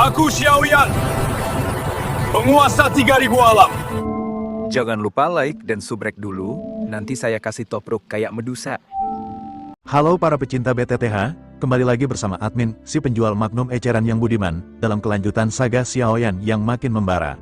Aku Xiaoyan, penguasa 3000 alam. Jangan lupa like dan subrek dulu, nanti saya kasih topruk kayak Medusa. Halo para pecinta BTTH, kembali lagi bersama admin, si penjual Magnum eceran yang budiman, dalam kelanjutan saga Xiaoyan yang makin membara.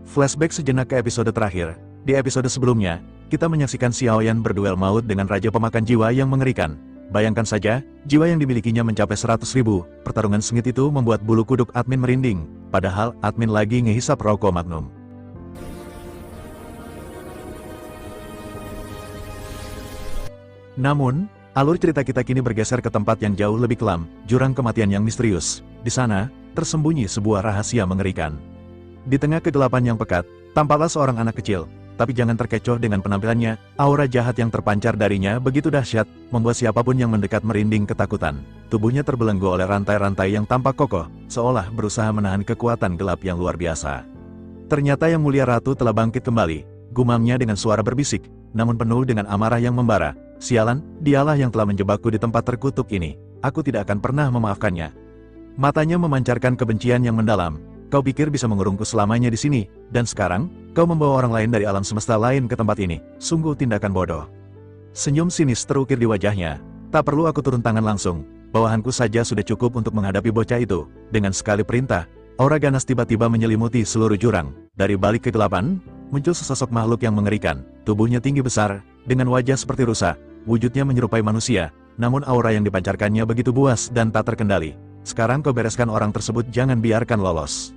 Flashback sejenak ke episode terakhir. Di episode sebelumnya, kita menyaksikan Xiaoyan berduel maut dengan Raja Pemakan Jiwa yang mengerikan. Bayangkan saja, jiwa yang dimilikinya mencapai 100.000, pertarungan sengit itu membuat bulu kuduk admin merinding, padahal admin lagi ngehisap rokok Magnum. Namun, alur cerita kita kini bergeser ke tempat yang jauh lebih kelam, jurang kematian yang misterius. Di sana, tersembunyi sebuah rahasia mengerikan. Di tengah kegelapan yang pekat, tampaklah seorang anak kecil. Tapi jangan terkecoh dengan penampilannya, aura jahat yang terpancar darinya begitu dahsyat, membuat siapapun yang mendekat merinding ketakutan. Tubuhnya terbelenggu oleh rantai-rantai yang tampak kokoh, seolah berusaha menahan kekuatan gelap yang luar biasa. Ternyata Yang Mulia Ratu telah bangkit kembali, gumamnya dengan suara berbisik, namun penuh dengan amarah yang membara. Sialan, dialah yang telah menjebakku di tempat terkutuk ini. Aku tidak akan pernah memaafkannya. Matanya memancarkan kebencian yang mendalam. Kau pikir bisa mengurungku selamanya di sini, dan sekarang, kau membawa orang lain dari alam semesta lain ke tempat ini. Sungguh tindakan bodoh. Senyum sinis terukir di wajahnya. Tak perlu aku turun tangan langsung. Bawahanku saja sudah cukup untuk menghadapi bocah itu. Dengan sekali perintah, aura ganas tiba-tiba menyelimuti seluruh jurang. Dari balik kegelapan, muncul sesosok makhluk yang mengerikan. Tubuhnya tinggi besar, dengan wajah seperti rusa. Wujudnya menyerupai manusia, namun aura yang dipancarkannya begitu buas dan tak terkendali. Sekarang kau bereskan orang tersebut, jangan biarkan lolos.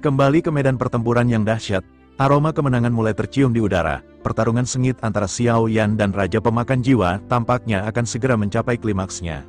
Kembali ke medan pertempuran yang dahsyat, aroma kemenangan mulai tercium di udara. Pertarungan sengit antara Xiaoyan dan Raja Pemakan Jiwa tampaknya akan segera mencapai klimaksnya.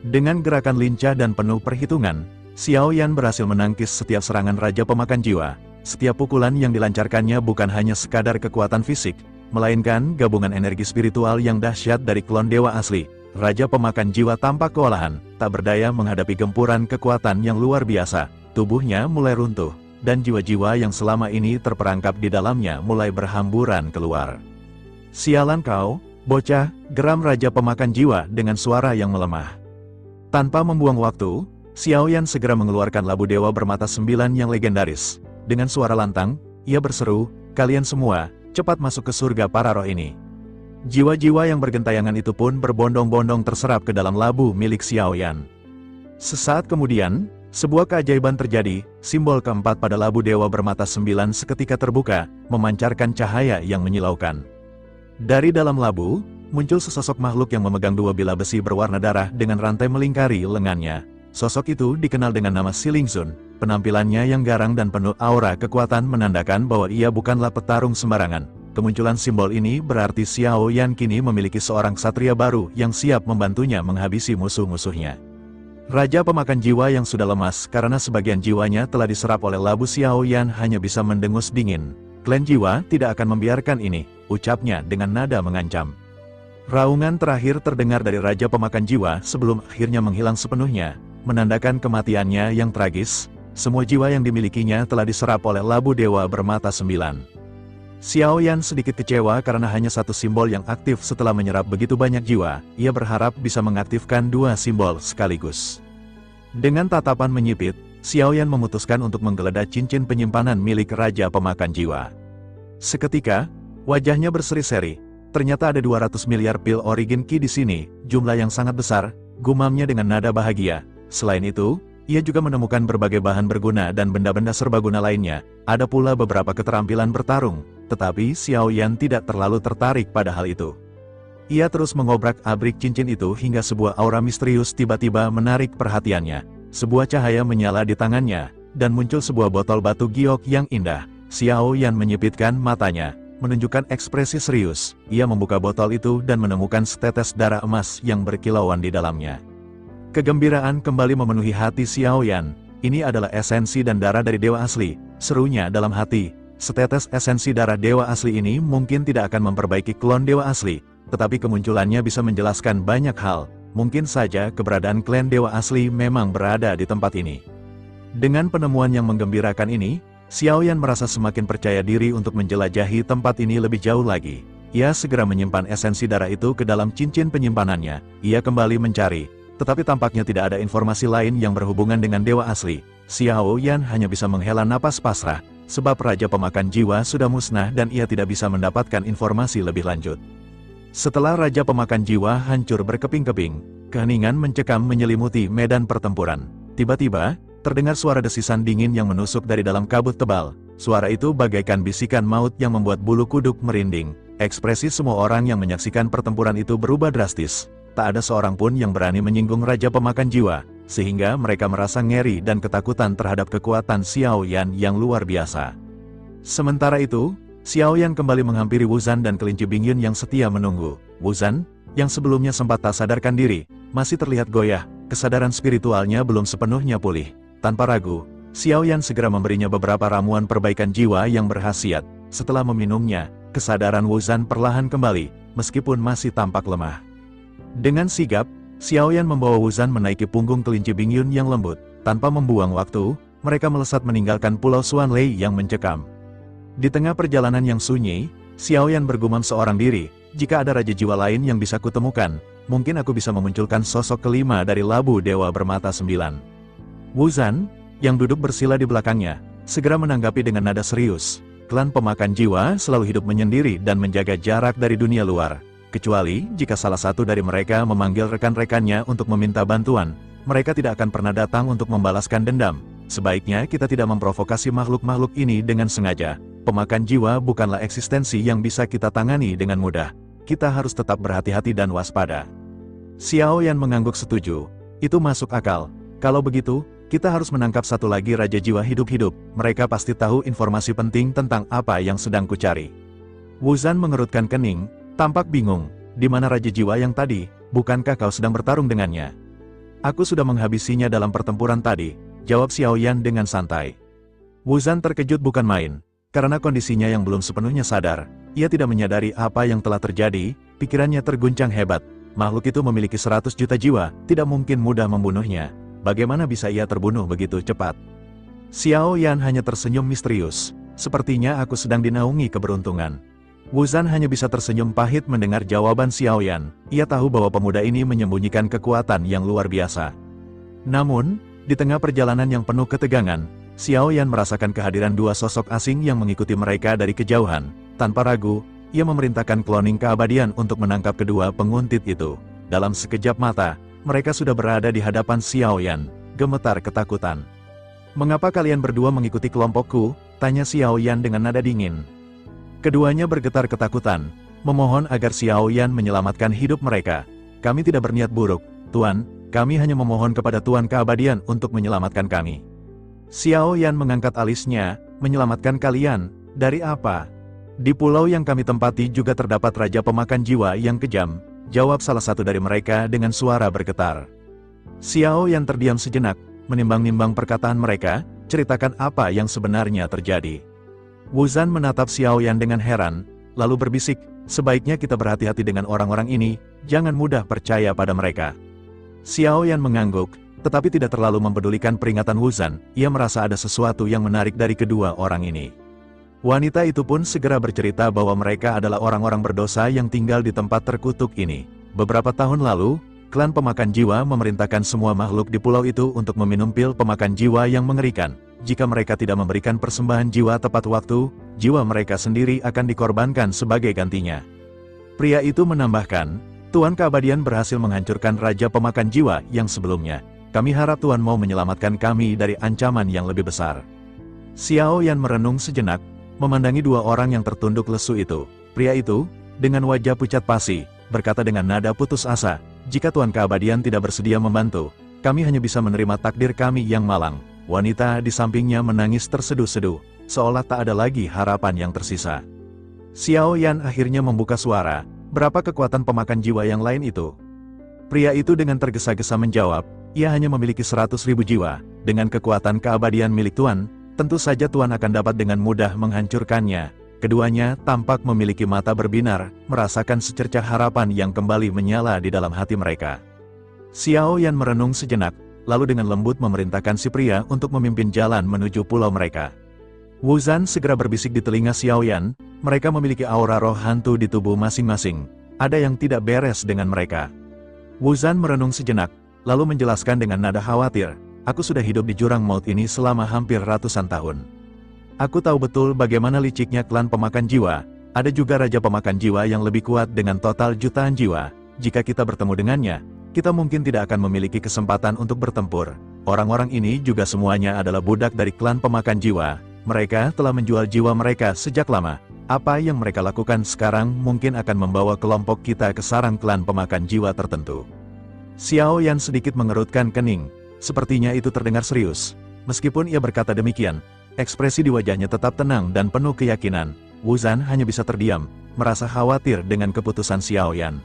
Dengan gerakan lincah dan penuh perhitungan, Xiaoyan berhasil menangkis setiap serangan Raja Pemakan Jiwa. Setiap pukulan yang dilancarkannya bukan hanya sekadar kekuatan fisik, melainkan gabungan energi spiritual yang dahsyat dari klon dewa asli. Raja Pemakan Jiwa tampak kewalahan, tak berdaya menghadapi gempuran kekuatan yang luar biasa. Tubuhnya mulai runtuh, dan jiwa-jiwa yang selama ini terperangkap di dalamnya mulai berhamburan keluar. Sialan kau, bocah, geram Raja Pemakan Jiwa dengan suara yang melemah. Tanpa membuang waktu, Xiaoyan segera mengeluarkan labu dewa bermata 9 yang legendaris. Dengan suara lantang, ia berseru, "Kalian semua, cepat masuk ke surga para roh ini." Jiwa-jiwa yang bergentayangan itu pun berbondong-bondong terserap ke dalam labu milik Xiaoyan. Sesaat kemudian, sebuah keajaiban terjadi. Simbol keempat pada labu dewa bermata 9 seketika terbuka, memancarkan cahaya yang menyilaukan. Dari dalam labu, muncul sesosok makhluk yang memegang dua bilah besi berwarna darah dengan rantai melingkari lengannya. Sosok itu dikenal dengan nama Silingsun. Penampilannya yang garang dan penuh aura kekuatan menandakan bahwa ia bukanlah petarung sembarangan. Kemunculan simbol ini berarti Xiaoyan kini memiliki seorang ksatria baru yang siap membantunya menghabisi musuh-musuhnya. Raja Pemakan Jiwa yang sudah lemas karena sebagian jiwanya telah diserap oleh labu Xiaoyan hanya bisa mendengus dingin. "Klan Jiwa tidak akan membiarkan ini," ucapnya dengan nada mengancam. Raungan terakhir terdengar dari Raja Pemakan Jiwa sebelum akhirnya menghilang sepenuhnya, menandakan kematiannya yang tragis. Semua jiwa yang dimilikinya telah diserap oleh labu dewa bermata 9. Xiaoyan sedikit kecewa karena hanya satu simbol yang aktif setelah menyerap begitu banyak jiwa. Ia berharap bisa mengaktifkan dua simbol sekaligus. Dengan tatapan menyipit, Xiaoyan memutuskan untuk menggeledah cincin penyimpanan milik Raja Pemakan Jiwa. Seketika, wajahnya berseri-seri. Ternyata ada 200 miliar pil origin Qi di sini, jumlah yang sangat besar, gumamnya dengan nada bahagia. Selain itu, ia juga menemukan berbagai bahan berguna dan benda-benda serbaguna lainnya. Ada pula beberapa keterampilan bertarung. Tetapi Xiaoyan tidak terlalu tertarik pada hal itu. Ia terus mengobrak-abrik cincin itu hingga sebuah aura misterius tiba-tiba menarik perhatiannya. Sebuah cahaya menyala di tangannya, dan muncul sebuah botol batu giok yang indah. Xiaoyan menyipitkan matanya, menunjukkan ekspresi serius. Ia membuka botol itu dan menemukan setetes darah emas yang berkilauan di dalamnya. Kegembiraan kembali memenuhi hati Xiaoyan. Ini adalah esensi dan darah dari dewa asli, serunya dalam hati. Setetes esensi darah dewa asli ini mungkin tidak akan memperbaiki klon dewa asli, tetapi kemunculannya bisa menjelaskan banyak hal. Mungkin saja keberadaan klan dewa asli memang berada di tempat ini. Dengan penemuan yang menggembirakan ini, Xiaoyan merasa semakin percaya diri untuk menjelajahi tempat ini lebih jauh lagi. Ia segera menyimpan esensi darah itu ke dalam cincin penyimpanannya. Ia kembali mencari, tetapi tampaknya tidak ada informasi lain yang berhubungan dengan dewa asli. Xiao Yan hanya bisa menghela napas pasrah, sebab Raja Pemakan Jiwa sudah musnah dan ia tidak bisa mendapatkan informasi lebih lanjut. Setelah Raja Pemakan Jiwa hancur berkeping-keping, keheningan mencekam menyelimuti medan pertempuran. Tiba-tiba, terdengar suara desisan dingin yang menusuk dari dalam kabut tebal. Suara itu bagaikan bisikan maut yang membuat bulu kuduk merinding. Ekspresi semua orang yang menyaksikan pertempuran itu berubah drastis. Tak ada seorang pun yang berani menyinggung Raja Pemakan Jiwa, sehingga mereka merasa ngeri dan ketakutan terhadap kekuatan Xiao Yan yang luar biasa. Sementara itu, Xiao Yan kembali menghampiri Wuzan dan kelinci Bingyun yang setia menunggu. Wuzan, yang sebelumnya sempat tak sadarkan diri, masih terlihat goyah, kesadaran spiritualnya belum sepenuhnya pulih. Tanpa ragu, Xiao Yan segera memberinya beberapa ramuan perbaikan jiwa yang berkhasiat. Setelah meminumnya, kesadaran Wuzan perlahan kembali, meskipun masih tampak lemah. Dengan sigap, Xiao Yan membawa Wuzan menaiki punggung kelinci Bingyun yang lembut. Tanpa membuang waktu, mereka melesat meninggalkan Pulau Xuanlei yang mencekam. Di tengah perjalanan yang sunyi, Xiao Yan bergumam seorang diri, jika ada raja jiwa lain yang bisa kutemukan, mungkin aku bisa memunculkan sosok kelima dari labu dewa bermata 9. Wuzan, yang duduk bersila di belakangnya, segera menanggapi dengan nada serius. Klan Pemakan Jiwa selalu hidup menyendiri dan menjaga jarak dari dunia luar. Kecuali jika salah satu dari mereka memanggil rekan-rekannya untuk meminta bantuan, mereka tidak akan pernah datang untuk membalaskan dendam. Sebaiknya kita tidak memprovokasi makhluk-makhluk ini dengan sengaja. Pemakan jiwa bukanlah eksistensi yang bisa kita tangani dengan mudah. Kita harus tetap berhati-hati dan waspada. Xiao Yan mengangguk setuju. Itu masuk akal. Kalau begitu, kita harus menangkap satu lagi Raja Jiwa hidup-hidup. Mereka pasti tahu informasi penting tentang apa yang sedang kucari. Wuzan mengerutkan kening, tampak bingung. Di mana Raja Jiwa yang tadi? Bukankah kau sedang bertarung dengannya? Aku sudah menghabisinya dalam pertempuran tadi, jawab Xiao Yan dengan santai. Wuzan terkejut bukan main. Karena kondisinya yang belum sepenuhnya sadar, ia tidak menyadari apa yang telah terjadi, pikirannya terguncang hebat. Makhluk itu memiliki 100 juta jiwa, tidak mungkin mudah membunuhnya. Bagaimana bisa ia terbunuh begitu cepat? Xiao Yan hanya tersenyum misterius. Sepertinya aku sedang dinaungi keberuntungan. Wuzan hanya bisa tersenyum pahit mendengar jawaban Xiao Yan. Ia tahu bahwa pemuda ini menyembunyikan kekuatan yang luar biasa. Namun, di tengah perjalanan yang penuh ketegangan, Xiao Yan merasakan kehadiran dua sosok asing yang mengikuti mereka dari kejauhan. Tanpa ragu, ia memerintahkan kloning keabadian untuk menangkap kedua penguntit itu. Dalam sekejap mata, mereka sudah berada di hadapan Xiao Yan, gemetar ketakutan. "Mengapa kalian berdua mengikuti kelompokku?" tanya Xiao Yan dengan nada dingin. Keduanya bergetar ketakutan, memohon agar Xiao Yan menyelamatkan hidup mereka. "Kami tidak berniat buruk, Tuan, kami hanya memohon kepada Tuan Keabadian untuk menyelamatkan kami." Xiao Yan mengangkat alisnya, "Menyelamatkan kalian? Dari apa?" "Di pulau yang kami tempati juga terdapat Raja Pemakan Jiwa yang kejam," jawab salah satu dari mereka dengan suara bergetar. Xiao Yan terdiam sejenak, menimbang-nimbang perkataan mereka, ceritakan apa yang sebenarnya terjadi. Wuzan menatap Xiao Yan dengan heran, lalu berbisik, "Sebaiknya kita berhati-hati dengan orang-orang ini, jangan mudah percaya pada mereka." Xiao Yan mengangguk, tetapi tidak terlalu mempedulikan peringatan Wuzan. Ia merasa ada sesuatu yang menarik dari kedua orang ini. Wanita itu pun segera bercerita bahwa mereka adalah orang-orang berdosa yang tinggal di tempat terkutuk ini. Beberapa tahun lalu, klan Pemakan Jiwa memerintahkan semua makhluk di pulau itu untuk meminum pil pemakan jiwa yang mengerikan. Jika mereka tidak memberikan persembahan jiwa tepat waktu, jiwa mereka sendiri akan dikorbankan sebagai gantinya. Pria itu menambahkan, "Tuan Keabadian berhasil menghancurkan Raja Pemakan Jiwa yang sebelumnya. Kami harap Tuan mau menyelamatkan kami dari ancaman yang lebih besar." Xiao Yan merenung sejenak, memandangi dua orang yang tertunduk lesu itu. Pria itu, dengan wajah pucat pasi, berkata dengan nada putus asa, "Jika Tuan Keabadian tidak bersedia membantu, kami hanya bisa menerima takdir kami yang malang." Wanita di sampingnya menangis terseduh-seduh, seolah tak ada lagi harapan yang tersisa. Xiao Yan akhirnya membuka suara, "Berapa kekuatan pemakan jiwa yang lain itu?" Pria itu dengan tergesa-gesa menjawab, "Ia hanya memiliki 100.000 jiwa. Dengan kekuatan keabadian milik Tuan, tentu saja Tuan akan dapat dengan mudah menghancurkannya." Keduanya tampak memiliki mata berbinar, merasakan secercah harapan yang kembali menyala di dalam hati mereka. Xiao Yan merenung sejenak, lalu dengan lembut memerintahkan si pria untuk memimpin jalan menuju pulau mereka. Wuzan segera berbisik di telinga Xiao Yan, "Mereka memiliki aura roh hantu di tubuh masing-masing. Ada yang tidak beres dengan mereka." Wuzan merenung sejenak, lalu menjelaskan dengan nada khawatir, "Aku sudah hidup di jurang maut ini selama hampir ratusan tahun. Aku tahu betul bagaimana liciknya klan pemakan jiwa. Ada juga raja pemakan jiwa yang lebih kuat dengan total jutaan jiwa. Jika kita bertemu dengannya, kita mungkin tidak akan memiliki kesempatan untuk bertempur. Orang-orang ini juga semuanya adalah budak dari klan pemakan jiwa. Mereka telah menjual jiwa mereka sejak lama. Apa yang mereka lakukan sekarang mungkin akan membawa kelompok kita ke sarang klan pemakan jiwa tertentu." Xiao Yan sedikit mengerutkan kening. Sepertinya itu terdengar serius. Meskipun ia berkata demikian, ekspresi di wajahnya tetap tenang dan penuh keyakinan. Wu Zhan hanya bisa terdiam, merasa khawatir dengan keputusan Xiao Yan.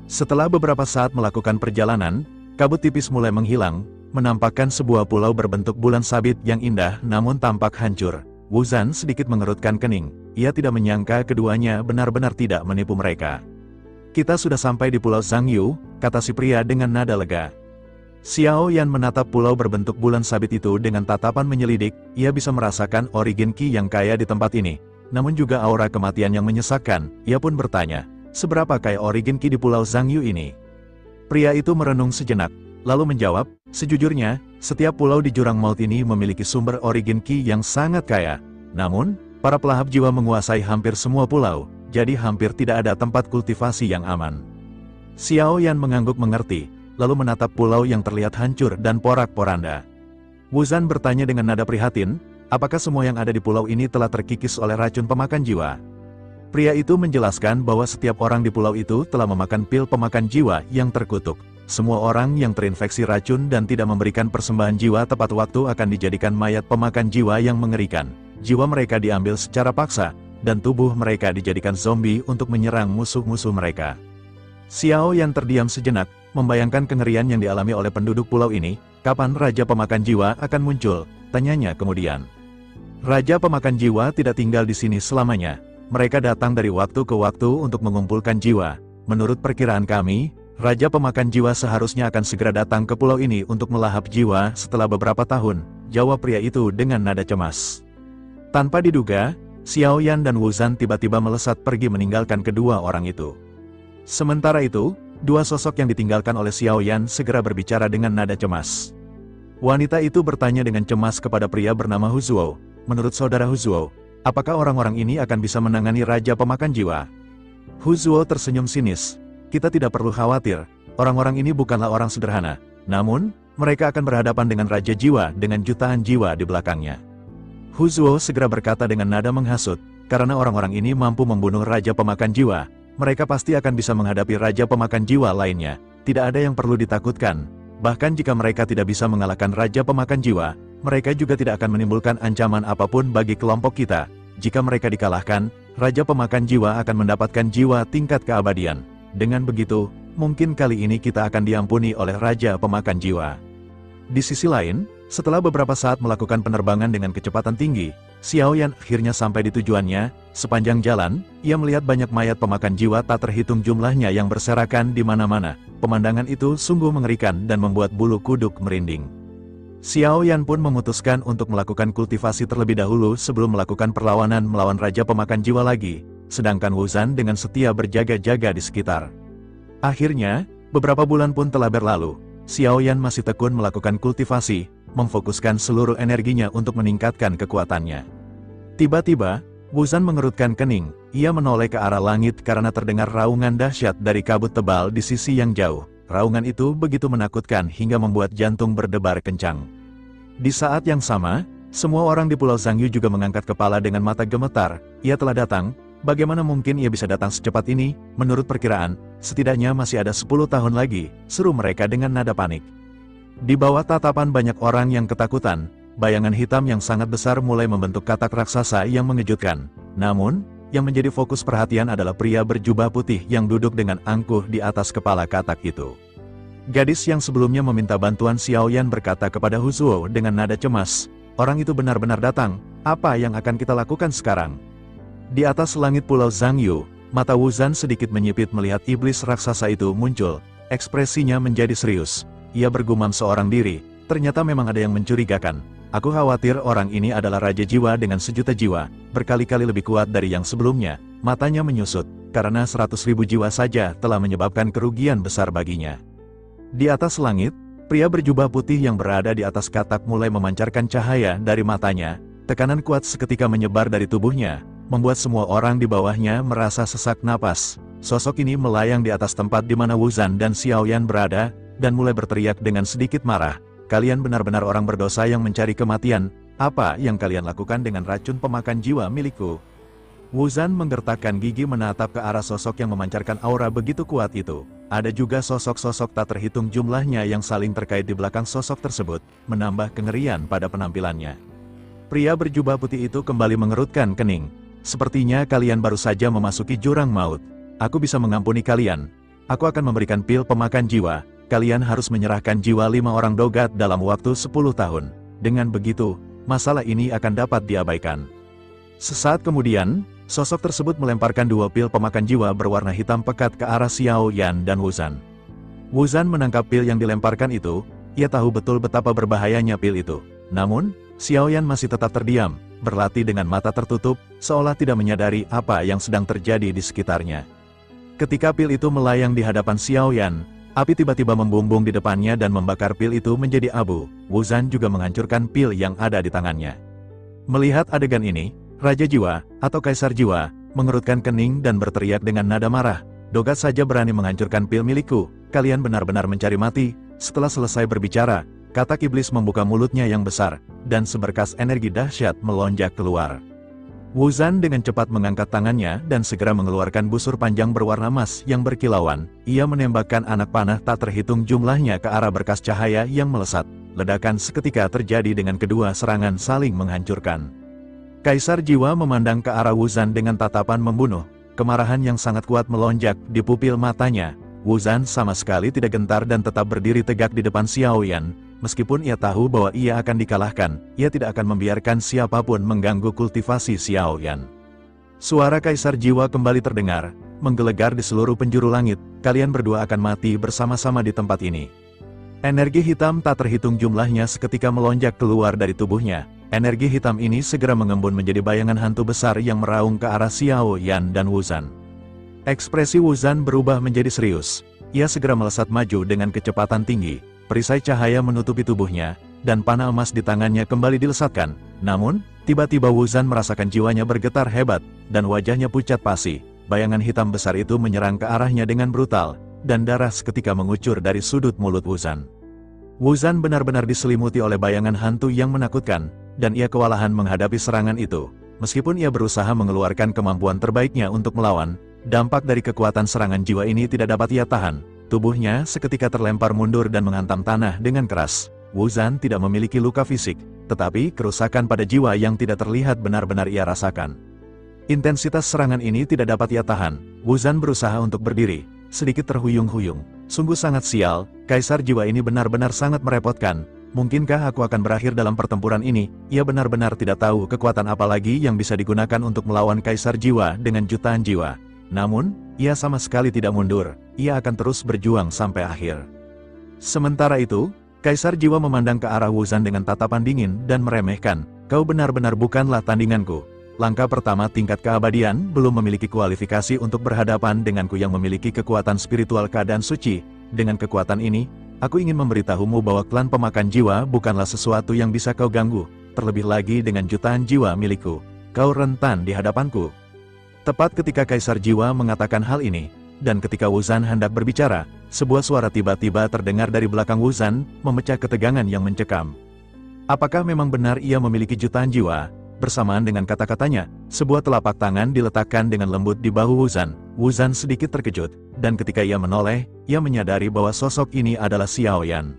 Setelah beberapa saat melakukan perjalanan, kabut tipis mulai menghilang, menampakkan sebuah pulau berbentuk bulan sabit yang indah namun tampak hancur. Wu Zhan sedikit mengerutkan kening. Ia tidak menyangka keduanya benar-benar tidak menipu mereka. "Kita sudah sampai di Pulau Zhangyu," kata si pria dengan nada lega. Xiao Yan menatap pulau berbentuk bulan sabit itu dengan tatapan menyelidik. Ia bisa merasakan origin Qi yang kaya di tempat ini, namun juga aura kematian yang menyesakkan. Ia pun bertanya, "Seberapa kaya origin Qi di Pulau Zhangyu ini?" Pria itu merenung sejenak, lalu menjawab, "Sejujurnya, setiap pulau di jurang maut ini memiliki sumber origin Qi yang sangat kaya. Namun, para pelahap jiwa menguasai hampir semua pulau, jadi hampir tidak ada tempat kultivasi yang aman." Xiao Yan mengangguk mengerti, lalu menatap pulau yang terlihat hancur dan porak-poranda. Wu Zhan bertanya dengan nada prihatin, "Apakah semua yang ada di pulau ini telah terkikis oleh racun pemakan jiwa?" Pria itu menjelaskan bahwa setiap orang di pulau itu telah memakan pil pemakan jiwa yang terkutuk. Semua orang yang terinfeksi racun dan tidak memberikan persembahan jiwa tepat waktu akan dijadikan mayat pemakan jiwa yang mengerikan. Jiwa mereka diambil secara paksa, dan tubuh mereka dijadikan zombie untuk menyerang musuh-musuh mereka. Xiao Yan terdiam sejenak, membayangkan kengerian yang dialami oleh penduduk pulau ini. "Kapan Raja Pemakan Jiwa akan muncul?" tanyanya kemudian. "Raja Pemakan Jiwa tidak tinggal di sini selamanya. Mereka datang dari waktu ke waktu untuk mengumpulkan jiwa. Menurut perkiraan kami, Raja Pemakan Jiwa seharusnya akan segera datang ke pulau ini untuk melahap jiwa setelah beberapa tahun," jawab pria itu dengan nada cemas. Tanpa diduga, Xiao Yan dan Wu Zhan tiba-tiba melesat pergi meninggalkan kedua orang itu. Sementara itu, dua sosok yang ditinggalkan oleh Xiao Yan segera berbicara dengan nada cemas. Wanita itu bertanya dengan cemas kepada pria bernama Hu Zuo, "Menurut saudara Hu Zuo, apakah orang-orang ini akan bisa menangani Raja Pemakan Jiwa?" Hu Zuo tersenyum sinis, "Kita tidak perlu khawatir, orang-orang ini bukanlah orang sederhana. Namun, mereka akan berhadapan dengan Raja Jiwa dengan jutaan jiwa di belakangnya." Hu Zuo segera berkata dengan nada menghasut, "Karena orang-orang ini mampu membunuh Raja Pemakan Jiwa, mereka pasti akan bisa menghadapi Raja Pemakan Jiwa lainnya. Tidak ada yang perlu ditakutkan. Bahkan jika mereka tidak bisa mengalahkan Raja Pemakan Jiwa, mereka juga tidak akan menimbulkan ancaman apapun bagi kelompok kita. Jika mereka dikalahkan, Raja Pemakan Jiwa akan mendapatkan jiwa tingkat keabadian. Dengan begitu, mungkin kali ini kita akan diampuni oleh Raja Pemakan Jiwa." Di sisi lain, setelah beberapa saat melakukan penerbangan dengan kecepatan tinggi, Xiao Yan akhirnya sampai di tujuannya. Sepanjang jalan, ia melihat banyak mayat pemakan jiwa tak terhitung jumlahnya yang berserakan di mana-mana. Pemandangan itu sungguh mengerikan dan membuat bulu kuduk merinding. Xiao Yan pun memutuskan untuk melakukan kultivasi terlebih dahulu sebelum melakukan perlawanan melawan Raja Pemakan Jiwa lagi, sedangkan Wu Zhan dengan setia berjaga-jaga di sekitar. Akhirnya, beberapa bulan pun telah berlalu. Xiao Yan masih tekun melakukan kultivasi, memfokuskan seluruh energinya untuk meningkatkan kekuatannya. Tiba-tiba, Wu Zhan mengerutkan kening. Ia menoleh ke arah langit karena terdengar raungan dahsyat dari kabut tebal di sisi yang jauh. Raungan itu begitu menakutkan hingga membuat jantung berdebar kencang. Di saat yang sama, semua orang di Pulau Zhangyu juga mengangkat kepala dengan mata gemetar. Ia telah datang. Bagaimana mungkin ia bisa datang secepat ini? Menurut perkiraan, setidaknya masih ada 10 tahun lagi, seru mereka dengan nada panik. Di bawah tatapan banyak orang yang ketakutan, bayangan hitam yang sangat besar mulai membentuk katak raksasa yang mengejutkan. Namun, yang menjadi fokus perhatian adalah pria berjubah putih yang duduk dengan angkuh di atas kepala katak itu. Gadis yang sebelumnya meminta bantuan Xiao Yan berkata kepada Hu Zuo dengan nada cemas, "Orang itu benar-benar datang, apa yang akan kita lakukan sekarang?" Di atas langit Pulau Zhangyu, mata Wu Zhan sedikit menyipit melihat iblis raksasa itu muncul. Ekspresinya menjadi serius. Ia bergumam seorang diri, ternyata memang ada yang mencurigakan. Aku khawatir orang ini adalah Raja Jiwa dengan sejuta jiwa, berkali-kali lebih kuat dari yang sebelumnya. Matanya menyusut, karena 100.000 jiwa saja telah menyebabkan kerugian besar baginya. Di atas langit, Pria berjubah putih yang berada di atas katak mulai memancarkan cahaya dari matanya, tekanan kuat seketika menyebar dari tubuhnya, membuat semua orang di bawahnya merasa sesak napas. Sosok ini melayang di atas tempat di mana Wuzan dan Xiaoyan berada, dan mulai berteriak dengan sedikit marah. Kalian benar-benar orang berdosa yang mencari kematian, apa yang kalian lakukan dengan racun pemakan jiwa milikku? Wuzan menggertakkan gigi menatap ke arah sosok yang memancarkan aura begitu kuat itu. Ada juga sosok-sosok tak terhitung jumlahnya yang saling terkait di belakang sosok tersebut, menambah kengerian pada penampilannya. Pria berjubah putih itu kembali mengerutkan kening. Sepertinya kalian baru saja memasuki jurang maut. Aku bisa mengampuni kalian. Aku akan memberikan pil pemakan jiwa. Kalian harus menyerahkan jiwa 5 orang dogat dalam waktu 10 tahun. Dengan begitu, masalah ini akan dapat diabaikan. Sesaat kemudian, sosok tersebut melemparkan 2 pil pemakan jiwa berwarna hitam pekat ke arah Xiaoyan dan Wuzan. Wuzan menangkap pil yang dilemparkan itu, ia tahu betul betapa berbahayanya pil itu. Namun, Xiaoyan masih tetap terdiam, berlatih dengan mata tertutup, seolah tidak menyadari apa yang sedang terjadi di sekitarnya. Ketika pil itu melayang di hadapan Xiaoyan, api tiba-tiba membumbung di depannya dan membakar pil itu menjadi abu. Wuzan juga menghancurkan pil yang ada di tangannya. Melihat adegan ini, Raja Jiwa, atau Kaisar Jiwa, mengerutkan kening dan berteriak dengan nada marah. Dogat saja berani menghancurkan pil milikku, kalian benar-benar mencari mati. Setelah selesai berbicara, katak iblis membuka mulutnya yang besar, dan seberkas energi dahsyat melonjak keluar. Wuzan dengan cepat mengangkat tangannya dan segera mengeluarkan busur panjang berwarna emas yang berkilauan. Ia menembakkan anak panah tak terhitung jumlahnya ke arah berkas cahaya yang melesat. Ledakan seketika terjadi dengan kedua serangan saling menghancurkan. Kaisar Jiwa memandang ke arah Wuzan dengan tatapan membunuh. Kemarahan yang sangat kuat melonjak di pupil matanya. Wuzan sama sekali tidak gentar dan tetap berdiri tegak di depan Xiaoyan. Meskipun ia tahu bahwa ia akan dikalahkan, ia tidak akan membiarkan siapapun mengganggu kultivasi Xiaoyan. Suara Kaisar Jiwa kembali terdengar, menggelegar di seluruh penjuru langit. Kalian berdua akan mati bersama-sama di tempat ini. Energi hitam tak terhitung jumlahnya seketika melonjak keluar dari tubuhnya. Energi hitam ini segera mengembun menjadi bayangan hantu besar yang meraung ke arah Xiaoyan dan Wuzan. Ekspresi Wuzan berubah menjadi serius. Ia segera melesat maju dengan kecepatan tinggi. Perisai cahaya menutupi tubuhnya, dan panah emas di tangannya kembali dilesatkan. Namun, tiba-tiba Wuzan merasakan jiwanya bergetar hebat, dan wajahnya pucat pasi. Bayangan hitam besar itu menyerang ke arahnya dengan brutal, dan darah seketika mengucur dari sudut mulut Wuzan. Wuzan benar-benar diselimuti oleh bayangan hantu yang menakutkan, dan ia kewalahan menghadapi serangan itu. Meskipun ia berusaha mengeluarkan kemampuan terbaiknya untuk melawan, dampak dari kekuatan serangan jiwa ini tidak dapat ia tahan. Tubuhnya seketika terlempar mundur dan menghantam tanah dengan keras. Wuzan tidak memiliki luka fisik, tetapi kerusakan pada jiwa yang tidak terlihat benar-benar ia rasakan. Intensitas serangan ini tidak dapat ia tahan. Wuzan berusaha untuk berdiri, sedikit terhuyung-huyung. Sungguh sangat sial, Kaisar Jiwa ini benar-benar sangat merepotkan. Mungkinkah aku akan berakhir dalam pertempuran ini? Ia benar-benar tidak tahu kekuatan apa lagi yang bisa digunakan untuk melawan Kaisar Jiwa dengan jutaan jiwa. Namun, ia sama sekali tidak mundur, ia akan terus berjuang sampai akhir. Sementara itu, Kaisar Jiwa memandang ke arah Wuzan dengan tatapan dingin dan meremehkan. Kau benar-benar bukanlah tandinganku. Langkah pertama tingkat keabadian belum memiliki kualifikasi untuk berhadapan denganku yang memiliki kekuatan spiritual keadaan suci. Dengan kekuatan ini, aku ingin memberitahumu bahwa klan pemakan jiwa bukanlah sesuatu yang bisa kau ganggu. Terlebih lagi dengan jutaan jiwa milikku. Kau rentan di hadapanku. Tepat ketika Kaisar Jiwa mengatakan hal ini, dan ketika Wuzan hendak berbicara, sebuah suara tiba-tiba terdengar dari belakang Wuzan, memecah ketegangan yang mencekam. Apakah memang benar ia memiliki jutaan jiwa? Bersamaan dengan kata-katanya, sebuah telapak tangan diletakkan dengan lembut di bahu Wuzan. Wuzan sedikit terkejut, dan ketika ia menoleh, ia menyadari bahwa sosok ini adalah Xiaoyan.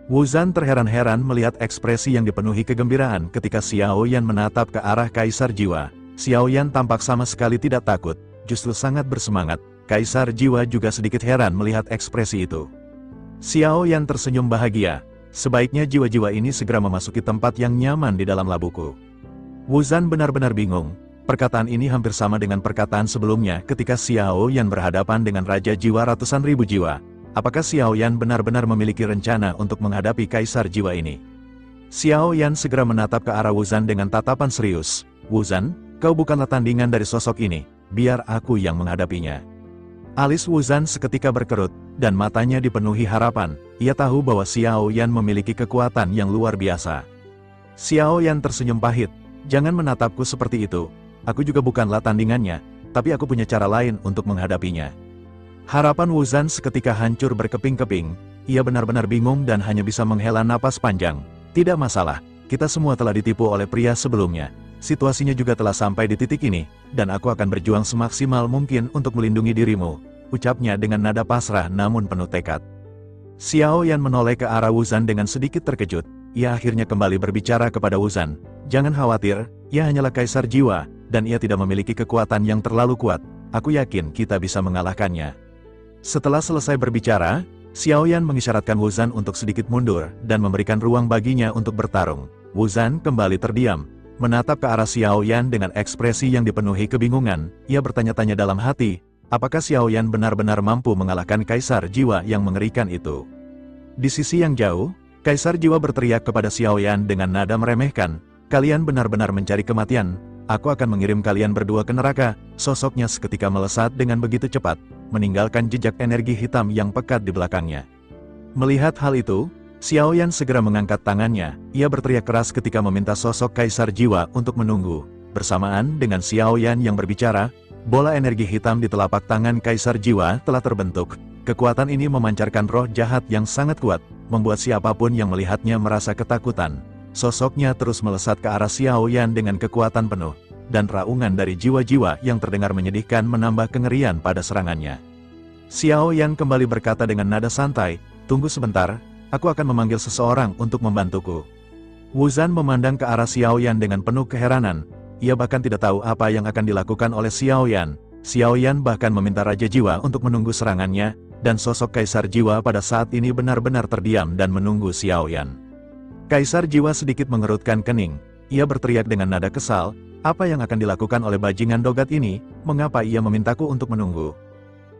Wuzan terheran-heran melihat ekspresi yang dipenuhi kegembiraan ketika Xiaoyan menatap ke arah Kaisar Jiwa. Xiaoyan tampak sama sekali tidak takut, justru sangat bersemangat. Kaisar Jiwa juga sedikit heran melihat ekspresi itu. Xiaoyan tersenyum bahagia. Sebaiknya jiwa-jiwa ini segera memasuki tempat yang nyaman di dalam labuku. Wuzan benar-benar bingung. Perkataan ini hampir sama dengan perkataan sebelumnya ketika Xiaoyan berhadapan dengan Raja Jiwa ratusan ribu jiwa. Apakah Xiaoyan benar-benar memiliki rencana untuk menghadapi Kaisar Jiwa ini? Xiaoyan segera menatap ke arah Wuzan dengan tatapan serius. Wuzan, kau bukanlah tandingan dari sosok ini, biar aku yang menghadapinya. Alis Wuzan seketika berkerut, dan matanya dipenuhi harapan. Ia tahu bahwa Xiao Yan memiliki kekuatan yang luar biasa. Xiao Yan tersenyum pahit. Jangan menatapku seperti itu. Aku juga bukanlah tandingannya, tapi aku punya cara lain untuk menghadapinya. Harapan Wu Zhan seketika hancur berkeping-keping. Ia benar-benar bingung dan hanya bisa menghela napas panjang. Tidak masalah, kita semua telah ditipu oleh pria sebelumnya. Situasinya juga telah sampai di titik ini, dan aku akan berjuang semaksimal mungkin untuk melindungi dirimu, ucapnya dengan nada pasrah namun penuh tekad. Xiao Yan menoleh ke arah Wu Zhan dengan sedikit terkejut. Ia akhirnya kembali berbicara kepada Wu Zhan. Jangan khawatir, ia hanyalah kaisar jiwa, dan ia tidak memiliki kekuatan yang terlalu kuat. Aku yakin kita bisa mengalahkannya. Setelah selesai berbicara, Xiao Yan mengisyaratkan Wu Zhan untuk sedikit mundur, dan memberikan ruang baginya untuk bertarung. Wu Zhan kembali terdiam, menatap ke arah Xiao Yan dengan ekspresi yang dipenuhi kebingungan. Ia bertanya-tanya dalam hati, apakah Xiao Yan benar-benar mampu mengalahkan kaisar jiwa yang mengerikan itu? Di sisi yang jauh, kaisar jiwa berteriak kepada Xiao Yan dengan nada meremehkan, kalian benar-benar mencari kematian. Aku akan mengirim kalian berdua ke neraka. Sosoknya seketika melesat dengan begitu cepat, meninggalkan jejak energi hitam yang pekat di belakangnya. Melihat hal itu, Xiao Yan segera mengangkat tangannya. Ia berteriak keras ketika meminta sosok kaisar jiwa untuk menunggu. Bersamaan dengan Xiao Yan yang berbicara, bola energi hitam di telapak tangan kaisar jiwa telah terbentuk. Kekuatan ini memancarkan roh jahat yang sangat kuat, membuat siapapun yang melihatnya merasa ketakutan. Sosoknya terus melesat ke arah Xiao Yan dengan kekuatan penuh, dan raungan dari jiwa-jiwa yang terdengar menyedihkan menambah kengerian pada serangannya. Xiao Yan kembali berkata dengan nada santai, tunggu sebentar, aku akan memanggil seseorang untuk membantuku. Wu Zhan memandang ke arah Xiao Yan dengan penuh keheranan. Ia bahkan tidak tahu apa yang akan dilakukan oleh Xiao Yan. Xiao Yan bahkan meminta Raja Jiwa untuk menunggu serangannya, dan sosok Kaisar Jiwa pada saat ini benar-benar terdiam dan menunggu Xiao Yan. Kaisar Jiwa sedikit mengerutkan kening. Ia berteriak dengan nada kesal, apa yang akan dilakukan oleh bajingan dogat ini, mengapa ia memintaku untuk menunggu?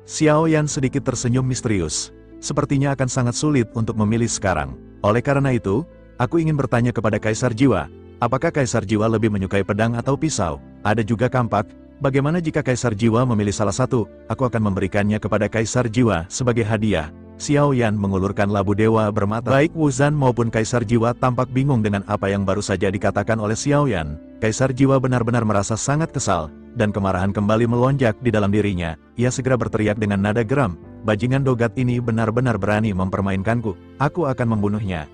Xiao Yan sedikit tersenyum misterius. Sepertinya akan sangat sulit untuk memilih sekarang. Oleh karena itu, aku ingin bertanya kepada Kaisar Jiwa, apakah Kaisar Jiwa lebih menyukai pedang atau pisau? Ada juga kampak, bagaimana jika Kaisar Jiwa memilih salah satu? Aku akan memberikannya kepada Kaisar Jiwa sebagai hadiah. Xiao Yan mengulurkan labu dewa bermata. Baik Wu Zhan maupun Kaisar Jiwa tampak bingung dengan apa yang baru saja dikatakan oleh Xiao Yan. Kaisar Jiwa benar-benar merasa sangat kesal, dan kemarahan kembali melonjak di dalam dirinya. Ia segera berteriak dengan nada geram, bajingan dogat ini benar-benar berani mempermainkanku. Aku akan membunuhnya.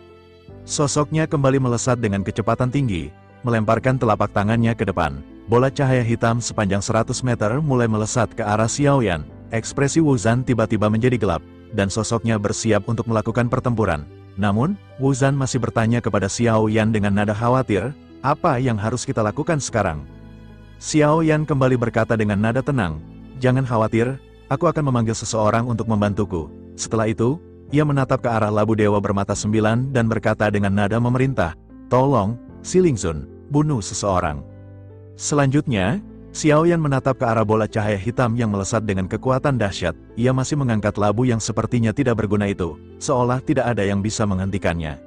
Sosoknya kembali melesat dengan kecepatan tinggi, melemparkan telapak tangannya ke depan. Bola cahaya hitam sepanjang 100 meter mulai melesat ke arah Xiao Yan. Ekspresi Wu Zhan tiba-tiba menjadi gelap, dan sosoknya bersiap untuk melakukan pertempuran. Namun, Wu Zhan masih bertanya kepada Xiao Yan dengan nada khawatir, apa yang harus kita lakukan sekarang? Xiao Yan kembali berkata dengan nada tenang, jangan khawatir, aku akan memanggil seseorang untuk membantuku. Setelah itu, ia menatap ke arah labu dewa bermata 9 dan berkata dengan nada memerintah, tolong, Silingzun, bunuh seseorang. Selanjutnya, Xiao Yan menatap ke arah bola cahaya hitam yang melesat dengan kekuatan dahsyat. Ia masih mengangkat labu yang sepertinya tidak berguna itu, seolah tidak ada yang bisa menghentikannya.